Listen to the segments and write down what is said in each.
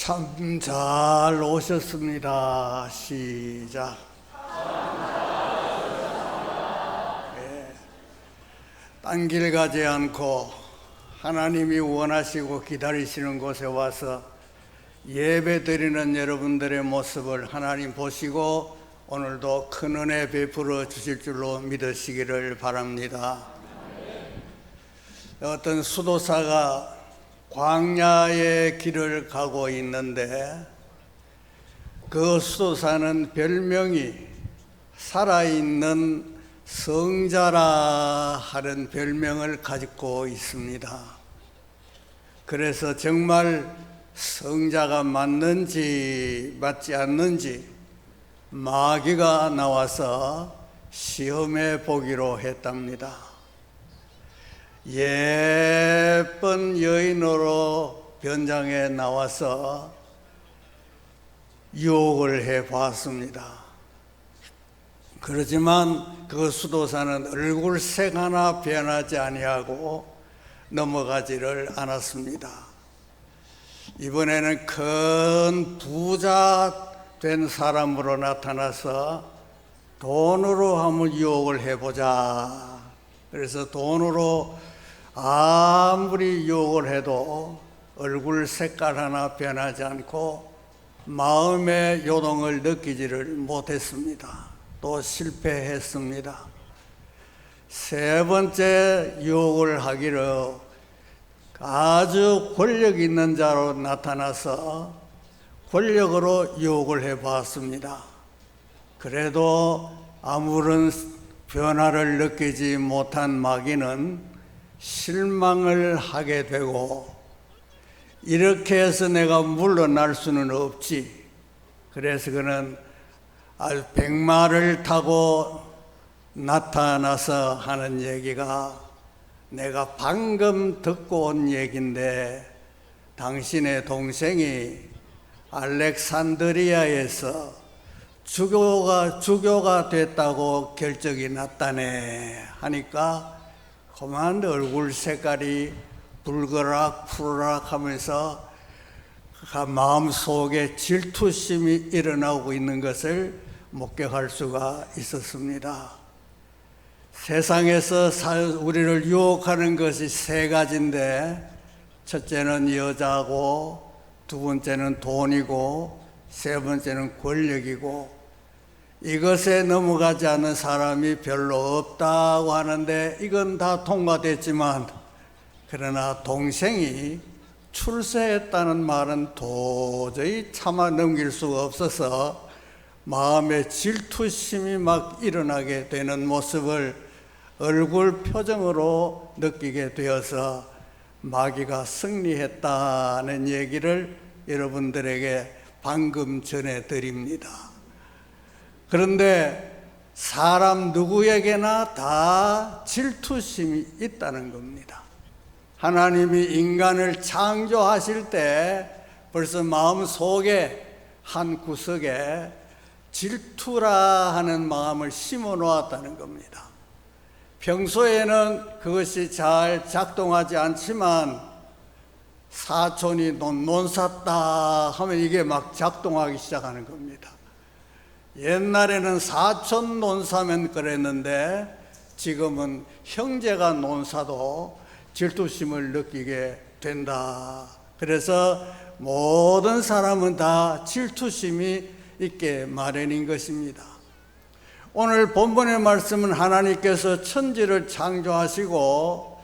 참 잘 오셨습니다. 시작. 딴 길 가지 않고 하나님이 원하시고 기다리시는 곳에 와서 예배 드리는 여러분들의 모습을 하나님 보시고 오늘도 큰 은혜 베풀어 주실 줄로 믿으시기를 바랍니다. 어떤 수도사가 광야의 길을 가고 있는데 그 수도사는 별명이 살아있는 성자라 하는 별명을 가지고 있습니다. 그래서 정말 성자가 맞는지 맞지 않는지 마귀가 나와서 시험해 보기로 했답니다. 예쁜 여인으로 변장해 나와서 유혹을 해 보았습니다. 그렇지만 그 수도사는 얼굴색 하나 변하지 아니하고 넘어가지를 않았습니다. 이번에는 큰 부자 된 사람으로 나타나서 돈으로 한번 유혹을 해보자. 그래서 돈으로 아무리 유혹을 해도 얼굴 색깔 하나 변하지 않고 마음의 요동을 느끼지를 못했습니다. 또 실패했습니다. 세 번째 유혹을 하기로 아주 권력 있는 자로 나타나서 권력으로 유혹을 해보았습니다. 그래도 아무런 변화를 느끼지 못한 마귀는 실망을 하게 되고 이렇게 해서 내가 물러날 수는 없지. 그래서 그는 아주 백마를 타고 나타나서 하는 얘기가 내가 방금 듣고 온 얘기인데 당신의 동생이 알렉산드리아에서 주교가 됐다고 결정이 났다네 하니까 그만 얼굴 색깔이 붉으락 푸르락 하면서 마음속에 질투심이 일어나고 있는 것을 목격할 수가 있었습니다. 세상에서 우리를 유혹하는 것이 세 가지인데 첫째는 여자고 두 번째는 돈이고 세 번째는 권력이고 이것에 넘어가지 않는 사람이 별로 없다고 하는데 이건 다 통과됐지만 그러나 동생이 출세했다는 말은 도저히 참아 넘길 수가 없어서 마음의 질투심이 막 일어나게 되는 모습을 얼굴 표정으로 느끼게 되어서 마귀가 승리했다는 얘기를 여러분들에게 방금 전해드립니다. 그런데 사람 누구에게나 다 질투심이 있다는 겁니다. 하나님이 인간을 창조하실 때 벌써 마음속에 한 구석에 질투라 하는 마음을 심어 놓았다는 겁니다. 평소에는 그것이 잘 작동하지 않지만 사촌이 논 샀다 하면 이게 막 작동하기 시작하는 겁니다. 옛날에는 사촌 논 사면 그랬는데 지금은 형제가 논 사도 질투심을 느끼게 된다. 그래서 모든 사람은 다 질투심이 있게 마련인 것입니다. 오늘 본문의 말씀은 하나님께서 천지를 창조하시고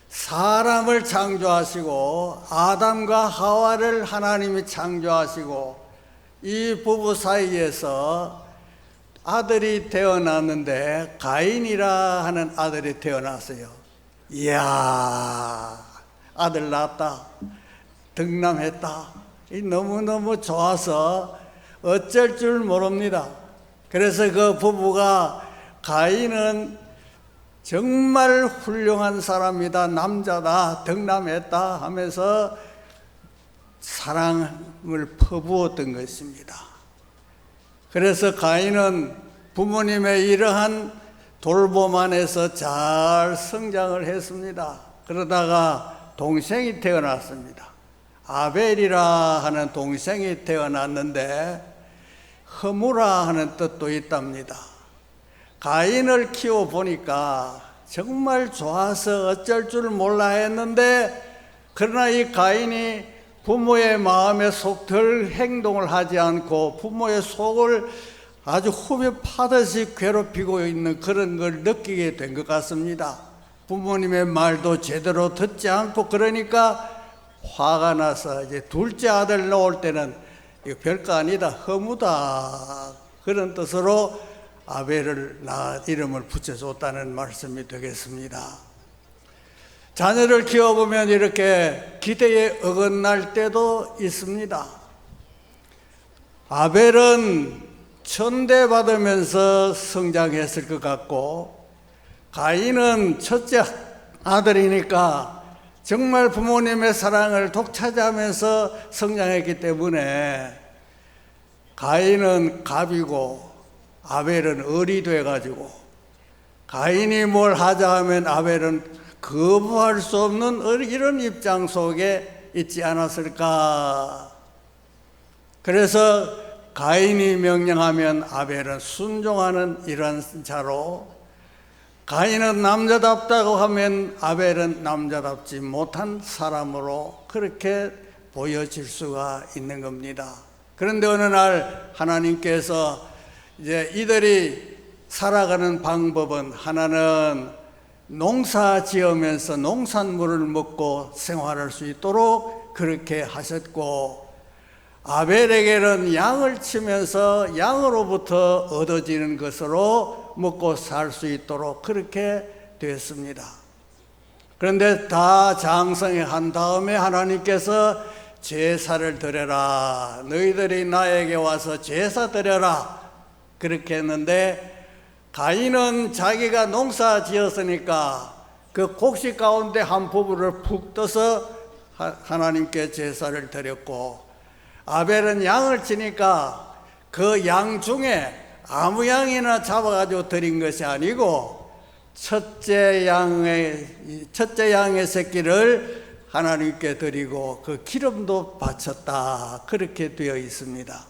사람을 창조하시고 아담과 하와를 하나님이 창조하시고 이 부부 사이에서 아들이 태어났는데 가인이라 하는 아들이 태어났어요. 이야, 아들 낳았다. 득남했다. 너무너무 좋아서 어쩔 줄 모릅니다. 그래서 그 부부가 가인은 정말 훌륭한 사람이다, 남자다, 득남했다 하면서 사랑을 퍼부었던 것입니다. 그래서 가인은 부모님의 이러한 돌봄 안에서 잘 성장을 했습니다. 그러다가 동생이 태어났습니다. 아벨이라 하는 동생이 태어났는데 허무라 하는 뜻도 있답니다. 가인을 키워보니까 정말 좋아서 어쩔 줄 몰라 했는데, 그러나 이 가인이 부모의 마음에 속될 행동을 하지 않고 부모의 속을 아주 후벼 파듯이 괴롭히고 있는 그런 걸 느끼게 된 것 같습니다. 부모님의 말도 제대로 듣지 않고, 그러니까 화가 나서 이제 둘째 아들 낳을 때는 이거 별거 아니다, 허무다, 그런 뜻으로 아벨을 이름을 붙여줬다는 말씀이 되겠습니다. 자녀를 키워보면 이렇게 기대에 어긋날 때도 있습니다. 아벨은 천대받으면서 성장했을 것 같고, 가인은 첫째 아들이니까 정말 부모님의 사랑을 독차지하면서 성장했기 때문에 가인은 갑이고 아벨은 을이 돼가지고, 가인이 뭘 하자 하면 아벨은 거부할 수 없는 이런 입장 속에 있지 않았을까. 그래서 가인이 명령하면 아벨은 순종하는 이런 자로, 가인은 남자답다고 하면 아벨은 남자답지 못한 사람으로 그렇게 보여질 수가 있는 겁니다. 그런데 어느 날 하나님께서 이제 이들이 살아가는 방법은, 하나는 농사 지으면서 농산물을 먹고 생활할 수 있도록 그렇게 하셨고, 아벨에게는 양을 치면서 양으로부터 얻어지는 것으로 먹고 살 수 있도록 그렇게 되었습니다. 그런데 다 장성해 한 다음에 하나님께서 제사를 드려라, 너희들이 나에게 와서 제사 드려라, 그렇게 했는데, 가인은 자기가 농사 지었으니까 그 곡식 가운데 한 부분을 푹 떠서 하나님께 제사를 드렸고, 아벨은 양을 치니까 그 양 중에 아무 양이나 잡아가지고 드린 것이 아니고 첫째 양의 새끼를 하나님께 드리고 그 기름도 바쳤다, 그렇게 되어 있습니다.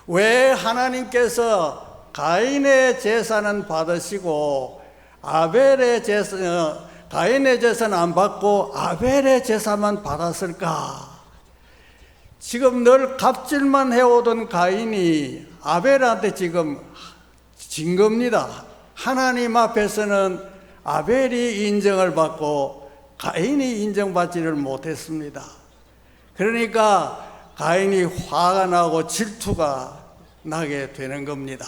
왜 하나님께서 가인의 제사는 받으시고 가인의 제사는 안 받고 아벨의 제사만 받았을까? 지금 늘 갑질만 해오던 가인이 아벨한테 지금 진 겁니다. 하나님 앞에서는 아벨이 인정을 받고 가인이 인정받지를 못했습니다. 그러니까 가인이 화가 나고 질투가 나게 되는 겁니다.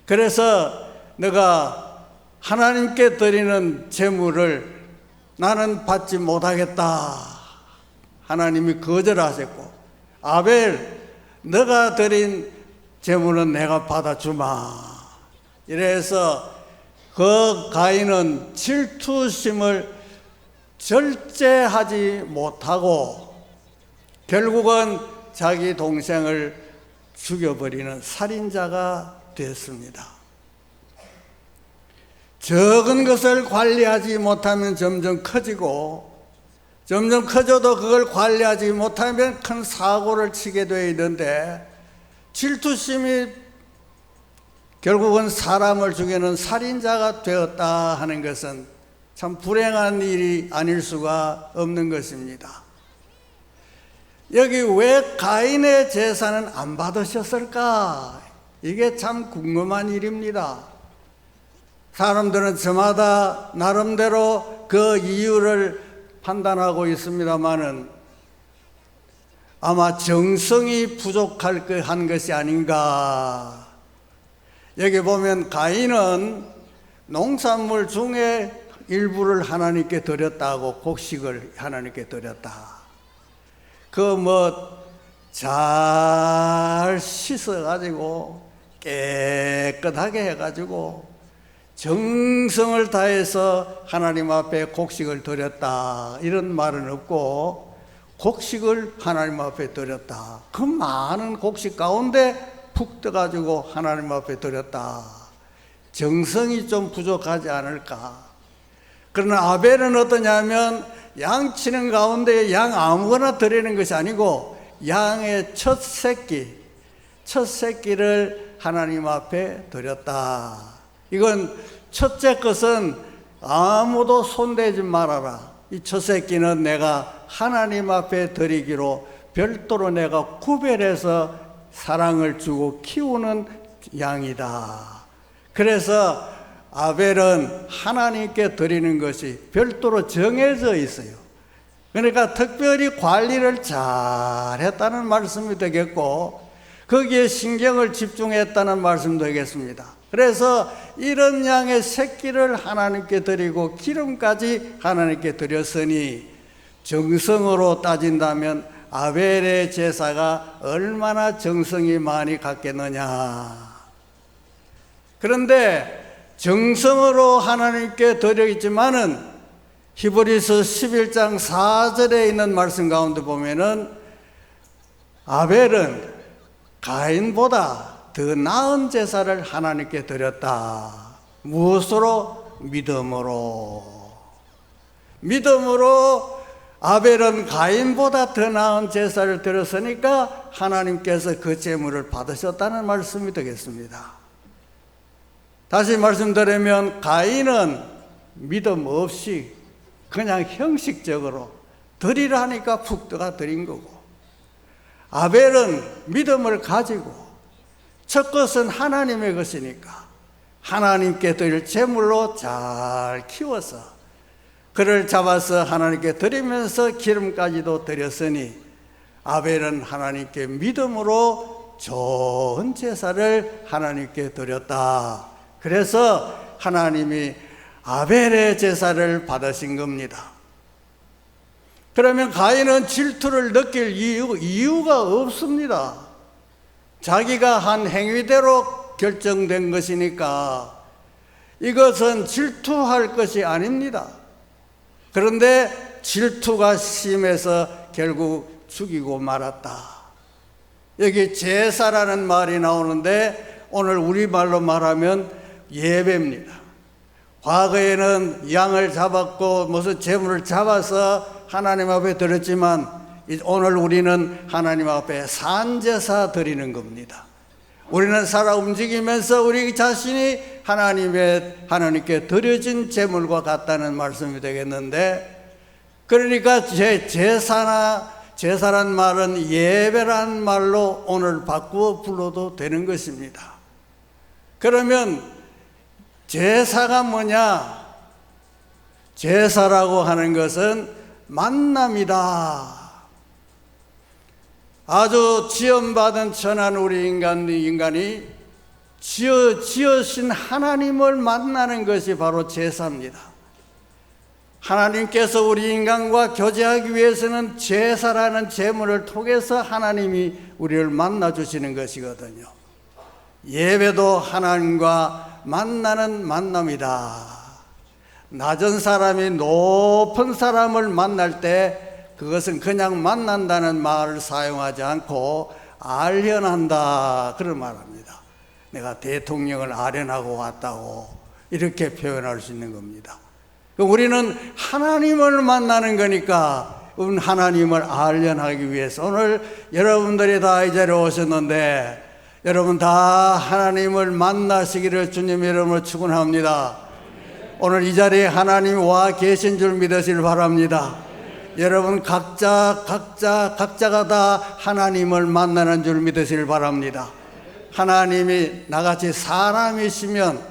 그래서 내가 하나님께 드리는 제물을 나는 받지 못하겠다, 하나님이 거절하셨고, 아벨 너가 드린 제물은 내가 받아주마, 이래서 그 가인은 질투심을 절제하지 못하고 결국은 자기 동생을 죽여버리는 살인자가 됐습니다. 적은 것을 관리하지 못하면 점점 커지고, 점점 커져도 그걸 관리하지 못하면 큰 사고를 치게 되어 있는데, 질투심이 결국은 사람을 죽이는 살인자가 되었다 하는 것은 참 불행한 일이 아닐 수가 없는 것입니다. 여기 왜 가인의 제사는 안 받으셨을까? 이게 참 궁금한 일입니다. 사람들은 저마다 나름대로 그 이유를 판단하고 있습니다만은 아마 정성이 부족한 것이 아닌가. 여기 보면 가인은 농산물 중에 일부를 하나님께 드렸다고, 곡식을 하나님께 드렸다. 잘 씻어가지고 깨끗하게 해가지고 정성을 다해서 하나님 앞에 곡식을 드렸다, 이런 말은 없고, 곡식을 하나님 앞에 드렸다, 그 많은 곡식 가운데 푹 떠가지고 하나님 앞에 드렸다. 정성이 좀 부족하지 않을까. 그러나 아벨은 어떠냐면 양치는 가운데 양 아무거나 드리는 것이 아니고 양의 첫 새끼를 하나님 앞에 드렸다. 이건 첫째 것은 아무도 손대지 말아라. 이 첫 새끼는 내가 하나님 앞에 드리기로 별도로 내가 구별해서 사랑을 주고 키우는 양이다. 그래서 아벨은 하나님께 드리는 것이 별도로 정해져 있어요. 그러니까 특별히 관리를 잘 했다는 말씀이 되겠고, 거기에 신경을 집중했다는 말씀도 되겠습니다. 그래서 이런 양의 새끼를 하나님께 드리고 기름까지 하나님께 드렸으니, 정성으로 따진다면 아벨의 제사가 얼마나 정성이 많이 갔겠느냐. 그런데 정성으로 하나님께 드렸지만은 히브리서 11장 4절에 있는 말씀 가운데 보면은 아벨은 가인보다 더 나은 제사를 하나님께 드렸다. 무엇으로? 믿음으로 아벨은 가인보다 더 나은 제사를 드렸으니까 하나님께서 그 제물을 받으셨다는 말씀이 되겠습니다. 다시 말씀드리면 가인은 믿음 없이 그냥 형식적으로 드리라 하니까 푹 떠가 드린 거고, 아벨은 믿음을 가지고 첫 것은 하나님의 것이니까 하나님께 드릴 제물로 잘 키워서 그를 잡아서 하나님께 드리면서 기름까지도 드렸으니 아벨은 하나님께 믿음으로 좋은 제사를 하나님께 드렸다. 그래서 하나님이 아벨의 제사를 받으신 겁니다. 그러면 가인은 질투를 느낄 이유가 없습니다. 자기가 한 행위대로 결정된 것이니까 이것은 질투할 것이 아닙니다. 그런데 질투가 심해서 결국 죽이고 말았다. 여기 제사라는 말이 나오는데 오늘 우리말로 말하면 예배입니다. 과거에는 양을 잡았고 무슨 제물을 잡아서 하나님 앞에 드렸지만 오늘 우리는 하나님 앞에 산제사 드리는 겁니다. 우리는 살아 움직이면서 우리 자신이 하나님께 드려진 제물과 같다는 말씀이 되겠는데, 그러니까 제사란 말은 예배란 말로 오늘 바꾸어 불러도 되는 것입니다. 그러면 제사가 뭐냐? 제사라고 하는 것은 만남이다. 아주 지음받은 천한 우리 인간이 지으신 하나님을 만나는 것이 바로 제사입니다. 하나님께서 우리 인간과 교제하기 위해서는 제사라는 제물을 통해서 하나님이 우리를 만나주시는 것이거든요. 예배도 하나님과 만나는 만남이다. 낮은 사람이 높은 사람을 만날 때 그것은 그냥 만난다는 말을 사용하지 않고 아련한다, 그런 말합니다. 내가 대통령을 아련하고 왔다고 이렇게 표현할 수 있는 겁니다. 우리는 하나님을 만나는 거니까 하나님을 아련하기 위해서 오늘 여러분들이 다 이 자리에 오셨는데 여러분 다 하나님을 만나시기를 주님 이름으로 축원합니다. 오늘 이 자리에 하나님이 와 계신 줄 믿으시길 바랍니다. 여러분 각자가 다 하나님을 만나는 줄 믿으시길 바랍니다. 하나님이 나같이 사람이시면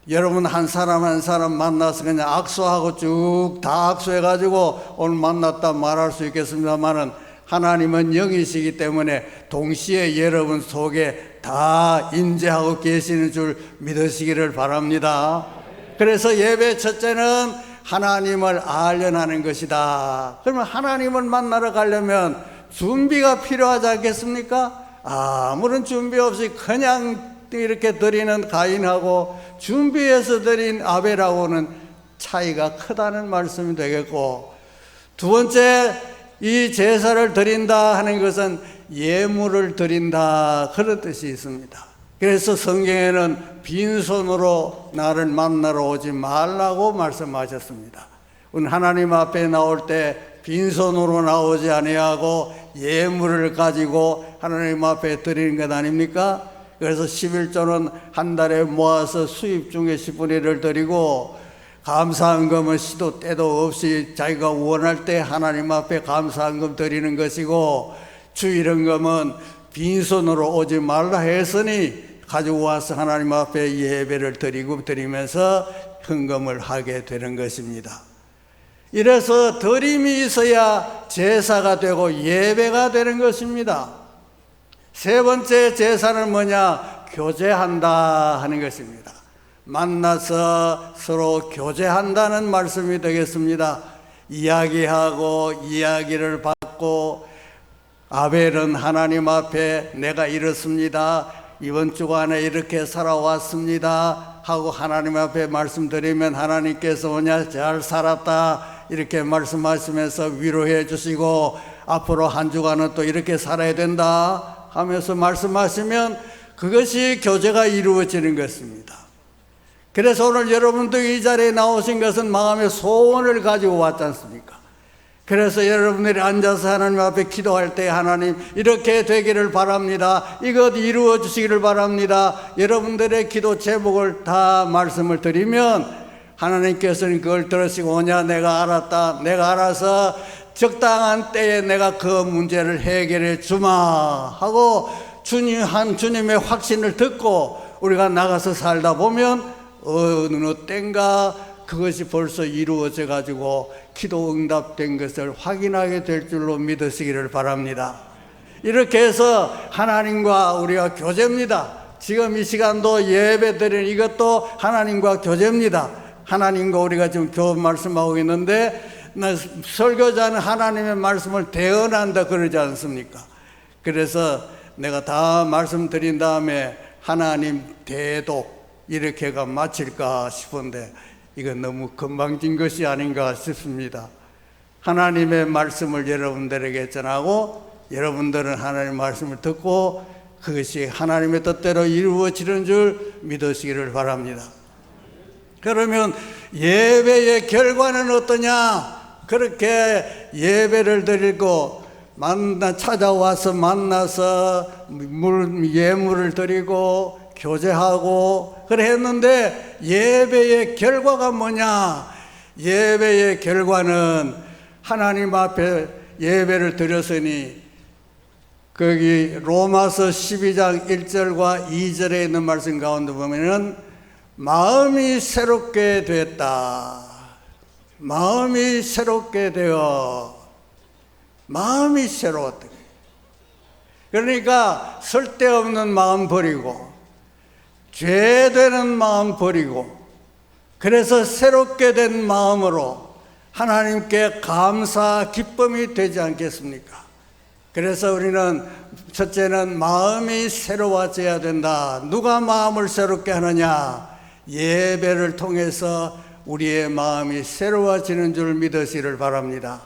여러분 한 사람 한 사람 만나서 그냥 악수하고 쭉 다 악수해가지고 오늘 만났다 말할 수 있겠습니다만은 하나님은 영이시기 때문에 동시에 여러분 속에 다 임재하고 계시는 줄 믿으시기를 바랍니다. 그래서 예배 첫째는 하나님을 아련하는 것이다. 그러면 하나님을 만나러 가려면 준비가 필요하지 않겠습니까? 아무런 준비 없이 그냥 이렇게 드리는 가인하고 준비해서 드린 아벨하고는 차이가 크다는 말씀이 되겠고, 두 번째, 이 제사를 드린다 하는 것은 예물을 드린다, 그런 뜻이 있습니다. 그래서 성경에는 빈손으로 나를 만나러 오지 말라고 말씀하셨습니다. 하나님 앞에 나올 때 빈손으로 나오지 아니하고 예물을 가지고 하나님 앞에 드리는 것 아닙니까? 그래서 11조는 한 달에 모아서 수입 중에 10분의 1을 드리고, 감사헌금은 시도 때도 없이 자기가 원할 때 하나님 앞에 감사헌금 드리는 것이고, 주일헌금은 빈손으로 오지 말라 했으니 가지고 와서 하나님 앞에 예배를 드리면서 헌금을 하게 되는 것입니다. 이래서 드림이 있어야 제사가 되고 예배가 되는 것입니다. 세 번째 제사는 뭐냐? 교제한다 하는 것입니다. 만나서 서로 교제한다는 말씀이 되겠습니다. 이야기하고 이야기를 받고, 아벨은 하나님 앞에 내가 이렇습니다, 이번 주간에 이렇게 살아왔습니다 하고 하나님 앞에 말씀드리면 하나님께서 뭐냐? 잘 살았다 이렇게 말씀하시면서 위로해 주시고, 앞으로 한 주간은 또 이렇게 살아야 된다 하면서 말씀하시면 그것이 교제가 이루어지는 것입니다. 그래서 오늘 여러분도 이 자리에 나오신 것은 마음의 소원을 가지고 왔지 않습니까? 그래서 여러분들이 앉아서 하나님 앞에 기도할 때 하나님 이렇게 되기를 바랍니다, 이것 이루어 주시기를 바랍니다, 여러분들의 기도 제목을 다 말씀을 드리면 하나님께서는 그걸 들으시고, 오냐 내가 알았다, 내가 알아서 적당한 때에 내가 그 문제를 해결해 주마 하고 주님의 확신을 듣고 우리가 나가서 살다 보면 어느 때인가 그것이 벌써 이루어져 가지고 기도 응답된 것을 확인하게 될 줄로 믿으시기를 바랍니다. 이렇게 해서 하나님과 우리가 교제입니다. 지금 이 시간도 예배 드리는 이것도 하나님과 교제입니다. 하나님과 우리가 지금 교훈 말씀하고 있는데, 설교자는 하나님의 말씀을 대언한다 그러지 않습니까? 그래서 내가 다 말씀드린 다음에 하나님 대독 이렇게가 마칠까 싶은데 이건 너무 건방진 것이 아닌가 싶습니다. 하나님의 말씀을 여러분들에게 전하고 여러분들은 하나님의 말씀을 듣고 그것이 하나님의 뜻대로 이루어지는 줄 믿으시기를 바랍니다. 그러면 예배의 결과는 어떠냐? 그렇게 예배를 드리고 찾아와서 만나서 예물을 드리고 교제하고 그래 했는데, 예배의 결과가 뭐냐? 예배의 결과는 하나님 앞에 예배를 드렸으니 거기 로마서 12장 1절과 2절에 있는 말씀 가운데 보면은 마음이 새롭게 됐다. 마음이 새롭게 되어, 마음이 새로웠다. 그러니까 쓸데없는 마음 버리고 죄되는 마음 버리고, 그래서 새롭게 된 마음으로 하나님께 감사 기쁨이 되지 않겠습니까? 그래서 우리는 첫째는 마음이 새로워져야 된다. 누가 마음을 새롭게 하느냐? 예배를 통해서 우리의 마음이 새로워지는 줄 믿으시기를 바랍니다.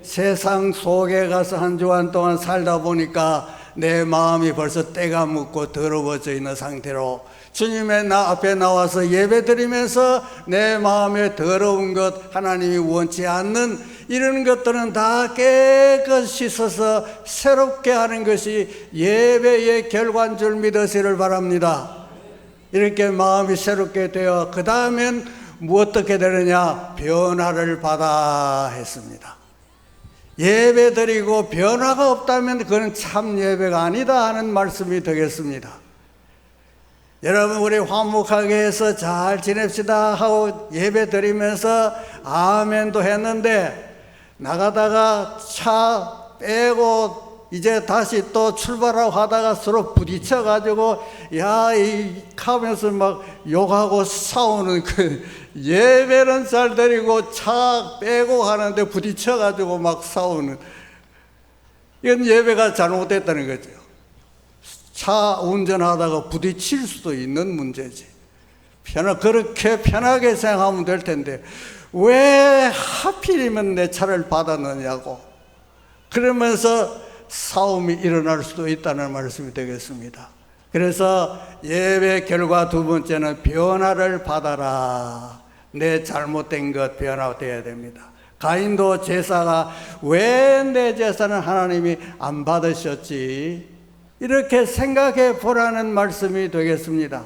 세상 속에 가서 한 주간 동안 살다 보니까 내 마음이 벌써 때가 묻고 더러워져 있는 상태로 주님의 앞에 나와서 예배 드리면서 내 마음에 더러운 것, 하나님이 원치 않는 이런 것들은 다 깨끗이 씻어서 새롭게 하는 것이 예배의 결과인 줄 믿으시기를 바랍니다. 이렇게 마음이 새롭게 되어 그 다음엔 어떻게 되느냐? 변화를 받아 했습니다. 예배 드리고 변화가 없다면 그건 참 예배가 아니다 하는 말씀이 되겠습니다. 여러분, 우리 화목하게 해서 잘 지냅시다 하고 예배 드리면서 아멘도 했는데, 나가다가 차 빼고 이제 다시 또 출발하고 하다가 서로 부딪혀가지고 이 하면서 막 욕하고 싸우는 그 예배는 잘 드리고 차 빼고 하는데 부딪혀가지고 막 싸우는, 이건 예배가 잘못됐다는 거죠. 차 운전하다가 부딪힐 수도 있는 문제지. 그렇게 편하게 생각하면 될 텐데 왜 하필이면 내 차를 받았느냐고 그러면서 싸움이 일어날 수도 있다는 말씀이 되겠습니다. 그래서 예배 결과 두 번째는 변화를 받아라. 내 잘못된 것 변화돼야 됩니다. 가인도 제사가 왜 내 제사는 하나님이 안 받으셨지? 이렇게 생각해 보라는 말씀이 되겠습니다.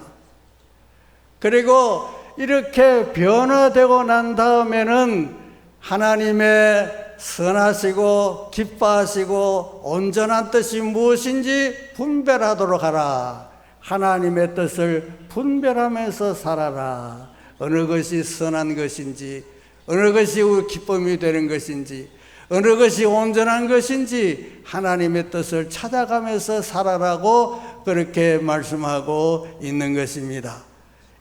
그리고 이렇게 변화되고 난 다음에는 하나님의 선하시고 기뻐하시고 온전한 뜻이 무엇인지 분별하도록 하라. 하나님의 뜻을 분별하면서 살아라. 어느 것이 선한 것인지, 어느 것이 기쁨이 되는 것인지, 어느 것이 온전한 것인지 하나님의 뜻을 찾아가면서 살아라고 그렇게 말씀하고 있는 것입니다.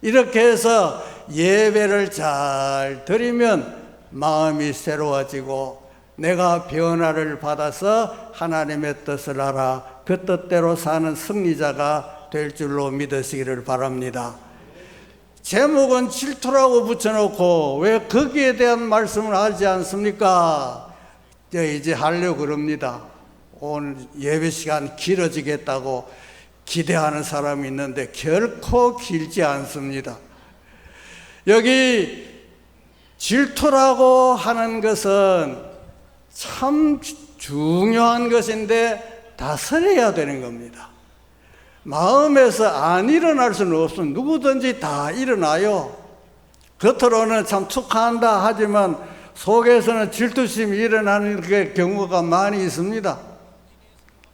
이렇게 해서 예배를 잘 드리면 마음이 새로워지고 내가 변화를 받아서 하나님의 뜻을 알아 그 뜻대로 사는 승리자가 될 줄로 믿으시기를 바랍니다. 제목은 질투라고 붙여놓고 왜 거기에 대한 말씀을 하지 않습니까? 이제 하려고 그럽니다. 오늘 예배 시간 길어지겠다고 기대하는 사람이 있는데 결코 길지 않습니다. 여기 질투라고 하는 것은 참 중요한 것인데 다스려야 되는 겁니다. 마음에서 안 일어날 수는 없습니다. 누구든지 다 일어나요. 겉으로는 참 축하한다 하지만 속에서는 질투심이 일어나는 경우가 많이 있습니다.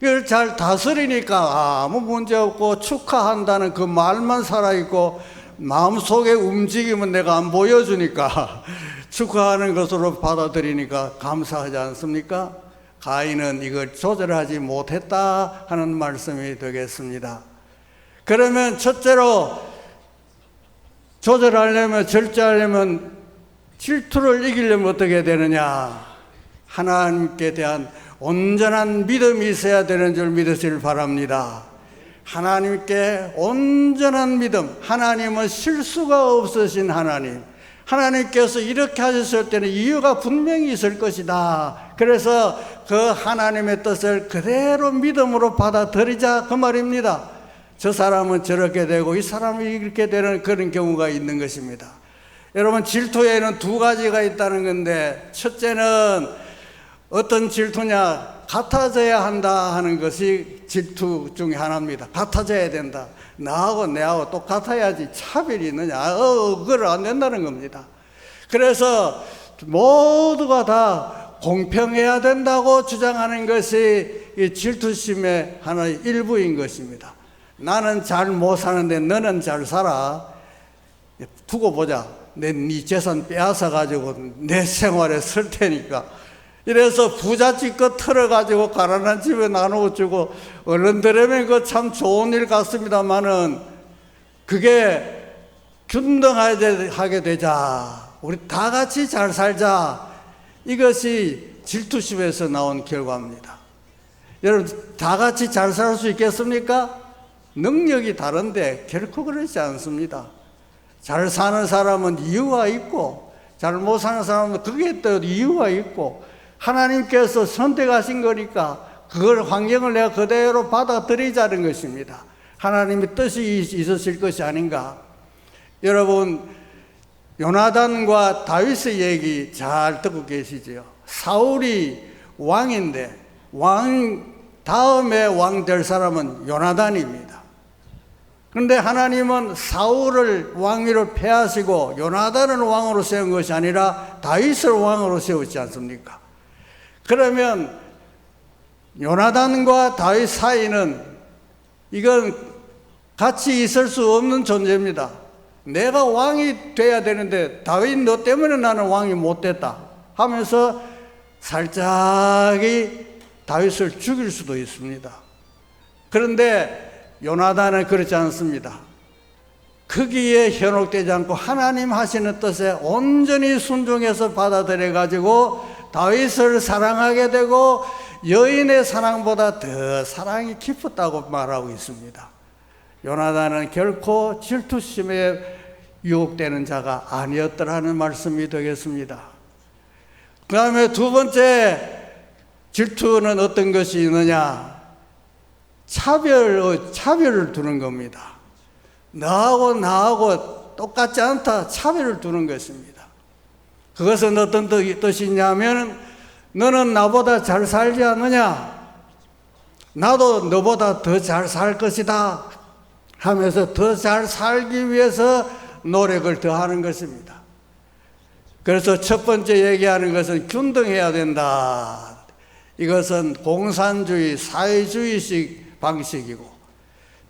그걸 잘 다스리니까 아무 문제 없고 축하한다는 그 말만 살아있고 마음속에 움직임은 내가 안 보여주니까 축하하는 것으로 받아들이니까 감사하지 않습니까? 가인은 이걸 조절하지 못했다 하는 말씀이 되겠습니다. 그러면 첫째로 조절하려면 절제하려면 질투를 이기려면 어떻게 되느냐? 하나님께 대한 온전한 믿음이 있어야 되는 줄 믿으시길 바랍니다. 하나님께 온전한 믿음, 하나님은 실수가 없으신 하나님, 하나님께서 이렇게 하셨을 때는 이유가 분명히 있을 것이다. 그래서 그 하나님의 뜻을 그대로 믿음으로 받아들이자 그 말입니다. 저 사람은 저렇게 되고 이 사람이 이렇게 되는 그런 경우가 있는 것입니다. 여러분, 질투에는 두 가지가 있다는 건데 첫째는 어떤 질투냐? 같아져야 한다 하는 것이 질투 중에 하나입니다. 같아져야 된다. 나하고 내하고 똑같아야지 차별이 있느냐? 그걸 안 된다는 겁니다. 그래서 모두가 다 공평해야 된다고 주장하는 것이 이 질투심의 하나의 일부인 것입니다. 나는 잘 못 사는데 너는 잘 살아. 두고 보자. 네 재산 빼앗아 가지고 내 생활에 쓸 테니까. 이래서 부잣집껏 털어가지고 가난한 집에 나누어 주고 어른들에게 그 참 좋은 일 같습니다만은 그게 균등하게 되자. 우리 다 같이 잘 살자. 이것이 질투심에서 나온 결과입니다. 여러분, 다 같이 잘 살 수 있겠습니까? 능력이 다른데 결코 그렇지 않습니다. 잘 사는 사람은 이유가 있고 잘 못 사는 사람은 그게 또 이유가 있고 하나님께서 선택하신 거니까 그걸 환경을 내가 그대로 받아들이자는 것입니다. 하나님의 뜻이 있으실 것이 아닌가. 여러분, 요나단과 다윗의 얘기 잘 듣고 계시죠? 사울이 왕인데 왕 다음에 왕 될 사람은 요나단입니다. 그런데 하나님은 사울을 왕위로 폐하시고 요나단을 왕으로 세운 것이 아니라 다윗을 왕으로 세웠지 않습니까? 그러면 요나단과 다윗 사이는 이건 같이 있을 수 없는 존재입니다. 내가 왕이 돼야 되는데 다윗 너 때문에 나는 왕이 못 됐다 하면서 살짝이 다윗을 죽일 수도 있습니다. 그런데 요나단은 그렇지 않습니다. 거기에 현혹되지 않고 하나님 하시는 뜻에 온전히 순종해서 받아들여 가지고 다윗을 사랑하게 되고 여인의 사랑보다 더 사랑이 깊었다고 말하고 있습니다. 요나단은 결코 질투심에 유혹되는 자가 아니었더라는 말씀이 되겠습니다. 그 다음에 두 번째 질투는 어떤 것이 있느냐? 차별을 두는 겁니다. 나하고 똑같지 않다 차별을 두는 것입니다. 그것은 어떤 뜻이냐면 너는 나보다 잘 살지 않느냐? 나도 너보다 더 잘 살 것이다 하면서 더 잘 살기 위해서 노력을 더하는 것입니다. 그래서 첫 번째 얘기하는 것은 균등해야 된다. 이것은 공산주의, 사회주의식 방식이고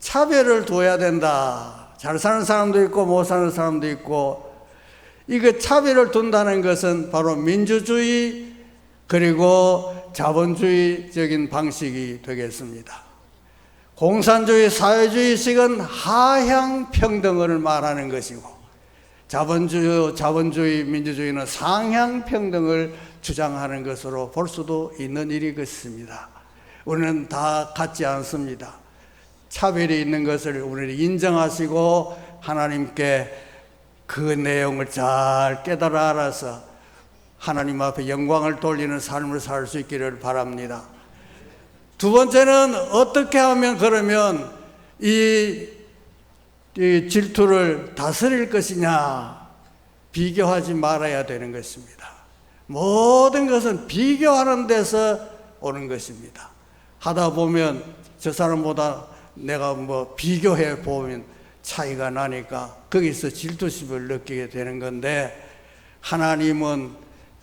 차별을 둬야 된다. 잘 사는 사람도 있고 못 사는 사람도 있고, 이거 차별을 둔다는 것은 바로 민주주의 그리고 자본주의적인 방식이 되겠습니다. 공산주의, 사회주의식은 하향 평등을 말하는 것이고, 자본주의, 민주주의는 상향 평등을 주장하는 것으로 볼 수도 있는 일이겠습니다. 우리는 다 같지 않습니다. 차별이 있는 것을 우리는 인정하시고 하나님께 그 내용을 잘 깨달아 알아서 하나님 앞에 영광을 돌리는 삶을 살 수 있기를 바랍니다. 두 번째는 어떻게 하면 그러면 이 질투를 다스릴 것이냐? 비교하지 말아야 되는 것입니다. 모든 것은 비교하는 데서 오는 것입니다. 하다 보면 저 사람보다 내가 비교해 보면 차이가 나니까 거기서 질투심을 느끼게 되는 건데, 하나님은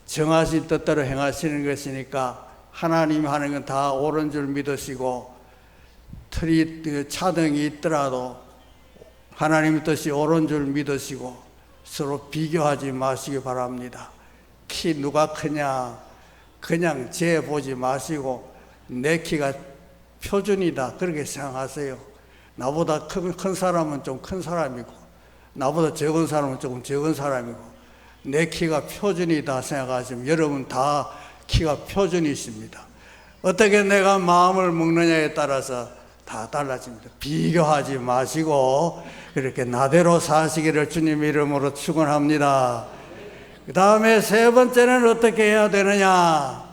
정하신 뜻대로 행하시는 것이니까 하나님 하는 건 다 옳은 줄 믿으시고, 틀이 차등이 있더라도 하나님의 뜻이 옳은 줄 믿으시고 서로 비교하지 마시기 바랍니다. 키 누가 크냐 그냥 재보지 마시고 내 키가 표준이다 그렇게 생각하세요. 나보다 큰 사람은 좀 큰 사람이고 나보다 적은 사람은 조금 적은 사람이고 내 키가 표준이다 생각하시면 여러분 다 키가 표준이십니다. 어떻게 내가 마음을 먹느냐에 따라서 다 달라집니다. 비교하지 마시고 그렇게 나대로 사시기를 주님 이름으로 축원합니다. 그 다음에 세 번째는 어떻게 해야 되느냐?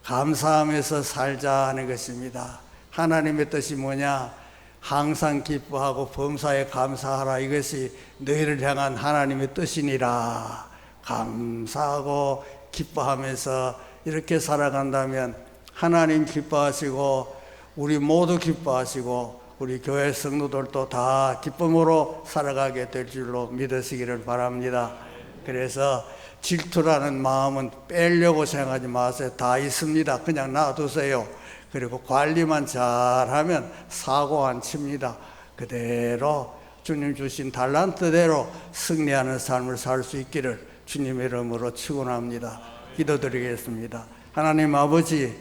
감사하면서 살자 하는 것입니다. 하나님의 뜻이 뭐냐? 항상 기뻐하고 범사에 감사하라. 이것이 너희를 향한 하나님의 뜻이니라. 감사하고 기뻐하면서 이렇게 살아간다면 하나님 기뻐하시고 우리 모두 기뻐하시고 우리 교회 성도들도 다 기쁨으로 살아가게 될 줄로 믿으시기를 바랍니다. 그래서 질투라는 마음은 빼려고 생각하지 마세요. 다 있습니다. 그냥 놔두세요. 그리고 관리만 잘하면 사고 안 칩니다. 그대로 주님 주신 달란트대로 승리하는 삶을 살 수 있기를 주님의 이름으로 축원합니다. 기도드리겠습니다. 하나님 아버지,